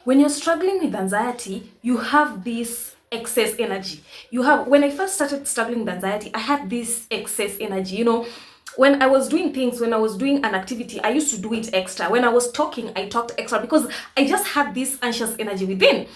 When you're struggling with anxiety, you have this excess energy. When I first started struggling with anxiety, I had this excess energy. When I was doing things, when I was doing an activity, I used to do it extra. When I was talking, I talked extra because I just had this anxious energy within.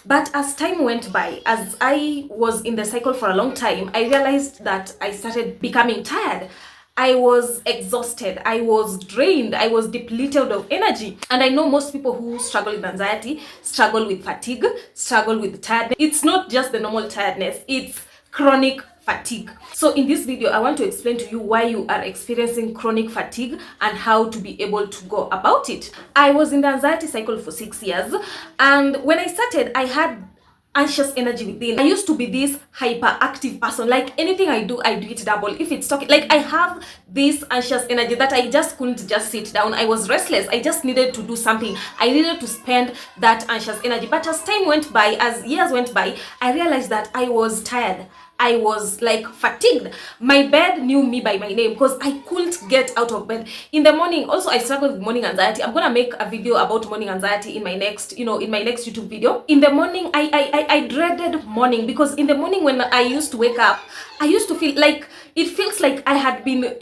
But as time went by, as I was in the cycle for a long time, I realized that I started becoming tired. I was exhausted, I was drained, I was depleted of energy. And I know most people who struggle with anxiety struggle with fatigue, struggle with tiredness. It's not just the normal tiredness, it's chronic fatigue. So in this video, I want to explain to you why you are experiencing chronic fatigue and how to be able to go about it. I was in the anxiety cycle for 6 years, and when I started, I had anxious energy within. I used to be this hyperactive person. Like anything I do it double. If it's talking, like I have this anxious energy that I just couldn't just sit down. I was restless. I just needed to do something. I needed to spend that anxious energy. But as time went by, as years went by, I realized that I was tired. I was like fatigued. My bed knew me by my name because I couldn't get out of bed in the morning. Also, I struggled with morning anxiety. I'm gonna make a video about morning anxiety in my next, in my next YouTube video. In the morning, I dreaded morning because in the morning when I used to wake up, I used to feel like it feels like I had been,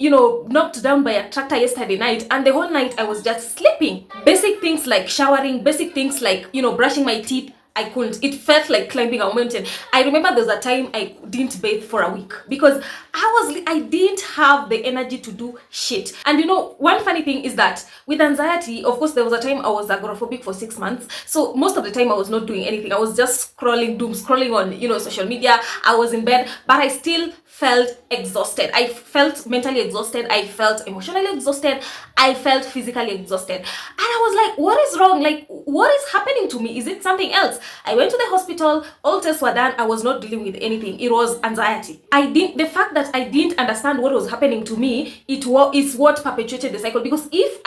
knocked down by a tractor yesterday night, and the whole night I was just sleeping. Basic things like showering, basic things like, brushing my teeth, I couldn't. It felt like climbing a mountain. I remember there was a time I didn't bathe for a week because I didn't have the energy to do shit. And one funny thing is that with anxiety, of course, there was a time I was agoraphobic for 6 months. So most of the time I was not doing anything. I was just scrolling on, social media. I was in bed, but I still felt exhausted. I felt mentally exhausted. I felt emotionally exhausted. I felt physically exhausted. And I was like, what is wrong? Like, what is happening to me? Is it something else? I went to the hospital. All tests were done. I was not dealing with anything. It was anxiety. The fact that I didn't understand what was happening to me, is what perpetuated the cycle. Because if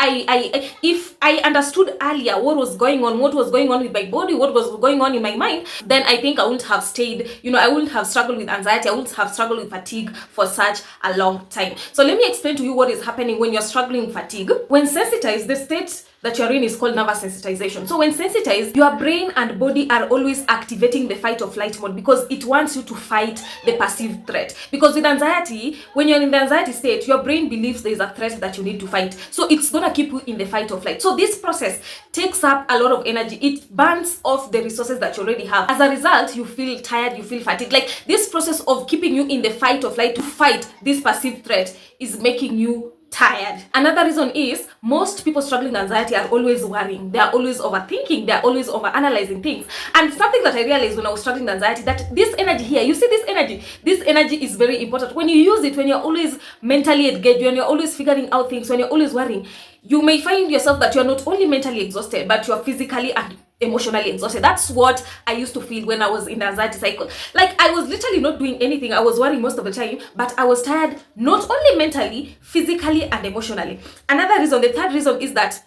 I understood earlier what was going on with my body, what was going on in my mind, then I think I wouldn't have stayed, I wouldn't have struggled with anxiety. I wouldn't have struggled with fatigue for such a long time. So let me explain to you what is happening when you're struggling with fatigue. When sensitized, the state that you're in is called nervous sensitization. So when sensitized, your brain and body are always activating the fight or flight mode because it wants you to fight the perceived threat. Because with anxiety, when you're in the anxiety state, your brain believes there is a threat that you need to fight. So it's gonna keep you in the fight or flight. So this process takes up a lot of energy. It burns off the resources that you already have. As a result, you feel tired, you feel fatigued. Like this process of keeping you in the fight or flight to fight this perceived threat is making you tired. Another reason is most people struggling with anxiety are always worrying. They are always overthinking. They are always overanalyzing things. And something that I realized when I was struggling with anxiety, that this energy here, you see this energy is very important. When you use it, when you're always mentally engaged, when you're always figuring out things, when you're always worrying, you may find yourself that you're not only mentally exhausted, but you're physically and emotionally exhausted. That's what I used to feel when I was in the anxiety cycle. Like I was literally not doing anything. I was worrying most of the time, but I was tired, not only mentally, physically, and emotionally. Another reason, the third reason, is that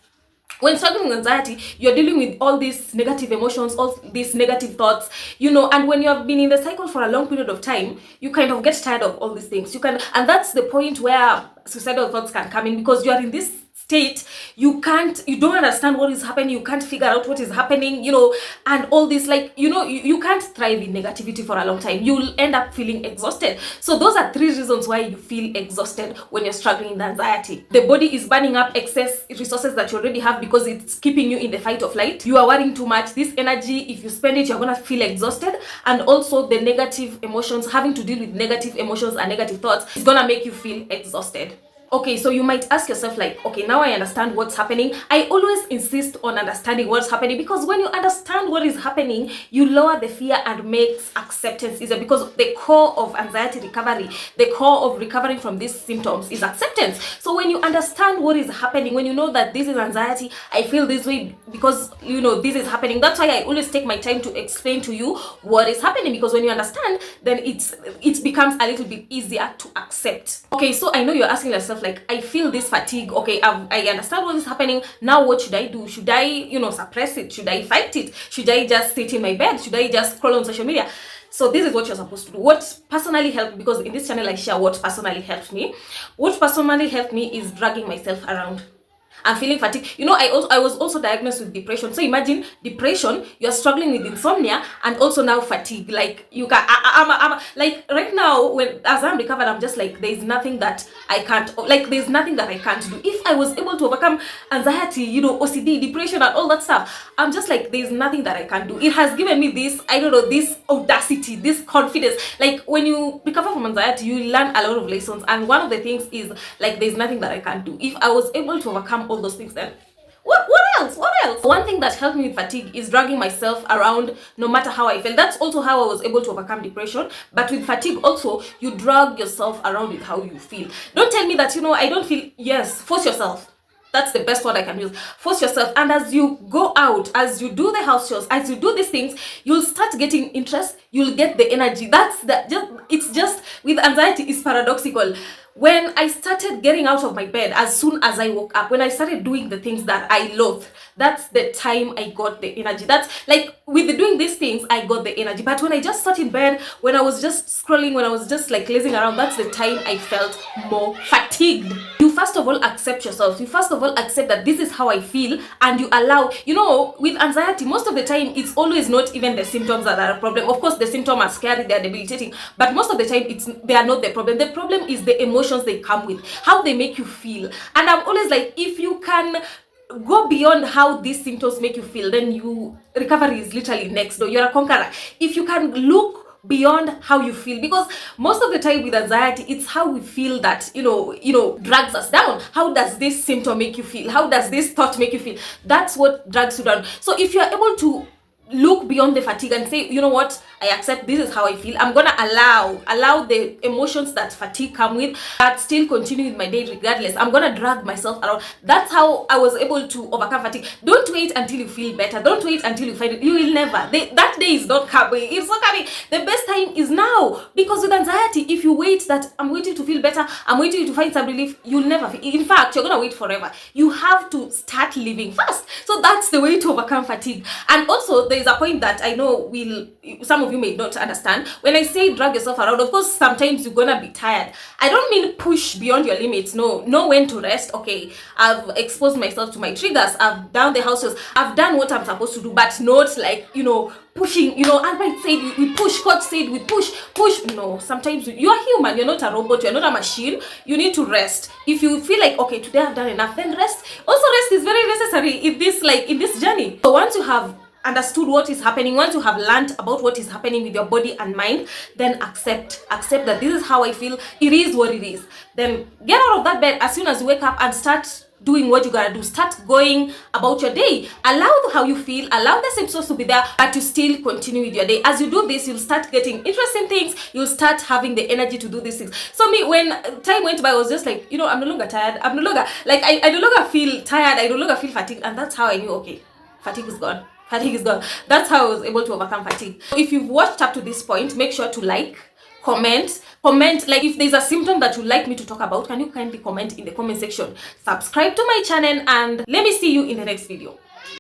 when struggling with anxiety, you're dealing with all these negative emotions, all these negative thoughts, and when you have been in the cycle for a long period of time, you kind of get tired of all these things. And that's the point where suicidal thoughts can come in, because you are in this state, you don't understand what is happening, you can't figure out what is happening, and all this, like, you can't thrive in negativity for a long time. You'll end up feeling exhausted. So those are three reasons why you feel exhausted when you're struggling with anxiety. The body is burning up excess resources that you already have because it's keeping you in the fight or flight. You are worrying too much. This energy, if you spend it, you're gonna feel exhausted. And also the negative emotions, having to deal with negative emotions and negative thoughts, is gonna make you feel exhausted. Okay, so you might ask yourself, like, okay, now I understand what's happening. I always insist on understanding what's happening, because when you understand what is happening, you lower the fear and makes acceptance easier, because the core of anxiety recovery, the core of recovering from these symptoms is acceptance. So when you understand what is happening, when you know that this is anxiety, I feel this way because, this is happening. That's why I always take my time to explain to you what is happening, because when you understand, then it becomes a little bit easier to accept. Okay, so I know you're asking yourself, like, I feel this fatigue. Okay, I understand what is happening. Now what should I do? Should I, suppress it? Should I fight it? Should I just sit in my bed? Should I just scroll on social media? So this is what you're supposed to do. What personally helped, because in this channel I share what personally helped me. What personally helped me is dragging myself around. I'm feeling fatigue. You know, I was also diagnosed with depression. So imagine depression, you're struggling with insomnia, and also now fatigue. Like you can, I'm like right now, when as I'm recovered, I'm just like, there's nothing that I can't, like there's nothing that I can't do. If I was able to overcome anxiety, you know, OCD, depression, and all that stuff, I'm just like, there's nothing that I can't do. It has given me this, I don't know, this audacity, this confidence. Like when you recover from anxiety, you learn a lot of lessons, and one of the things is like, there's nothing that I can't do. If I was able to overcome all those things, then what else? What else? One thing that helped me with fatigue is dragging myself around no matter how I felt. That's also how I was able to overcome depression. But with fatigue also, you drag yourself around with how you feel. Don't tell me that, you know, I don't feel. Yes, force yourself. That's the best word I can use. Force yourself. And as you go out, as you do the house chores, as you do these things, you'll start getting interest. You'll get the energy. It's just with anxiety, it's paradoxical. When I started getting out of my bed, as soon as I woke up, when I started doing the things that I love, that's the time I got the energy. That's like with doing these things, I got the energy. But when I just sat in bed, when I was just scrolling, when I was just like lazing around, that's the time I felt more fatigued. You first of all accept yourself. You first of all accept that this is how I feel, and you allow, you know, with anxiety, most of the time, it's always not even the symptoms that are a problem. Of course, the symptoms are scary, they're debilitating, but most of the time, they are not the problem. The problem is the emotions they come with, how they make you feel. And I'm always like, if you can go beyond how these symptoms make you feel, then recovery is literally next door. You're a conqueror. If you can look beyond how you feel, because most of the time with anxiety, it's how we feel that drags us down. How does this symptom make you feel? How does this thought make you feel? That's what drags you down. So if you're able to look beyond the fatigue and say, you know what, I accept this is how I feel. I'm gonna allow the emotions that fatigue come with, but still continue with my day regardless. I'm gonna drag myself around. That's how I was able to overcome fatigue. Don't wait until you feel better. Don't wait until you find it. You will never. That day is not coming. It's not coming. The best time is now. Because with anxiety, if you wait that I'm waiting to feel better, I'm waiting to find some relief, you'll never feel. In fact, you're gonna wait forever. You have to start living fast. So that's the way to overcome fatigue. And also, there is a point that I know some of you may not understand. When I say drag yourself around, of course, sometimes you're gonna be tired. I don't mean push beyond your limits. No, know when to rest. Okay, I've exposed myself to my triggers. I've done the houses. I've done what I'm supposed to do, but not like, pushing, Albert said we push, coach said we push. No, sometimes you're human, you're not a robot, you're not a machine. You need to rest. If you feel like, okay, today I've done enough, then rest. Also, rest is very necessary in this journey. So once you have understood what is happening, once you have learned about what is happening with your body and mind, then accept that this is how I feel. It is what it is. Then get out of that bed as soon as you wake up and start doing what you gotta do. Start going about your day. Allow how you feel, allow the symptoms to be there, but you still continue with your day. As you do this, you'll start getting interesting things. You'll start having the energy to do these things. So me, when time went by, I was just like, I'm no longer tired. I'm no longer like I no longer feel tired. I no longer feel fatigued, and that's how I knew, okay, fatigue is gone. Fatigue is gone. That's how I was able to overcome fatigue. If you've watched up to this point, make sure to like, comment. Like if there's a symptom that you'd like me to talk about, can you kindly comment in the comment section? Subscribe to my channel, and let me see you in the next video.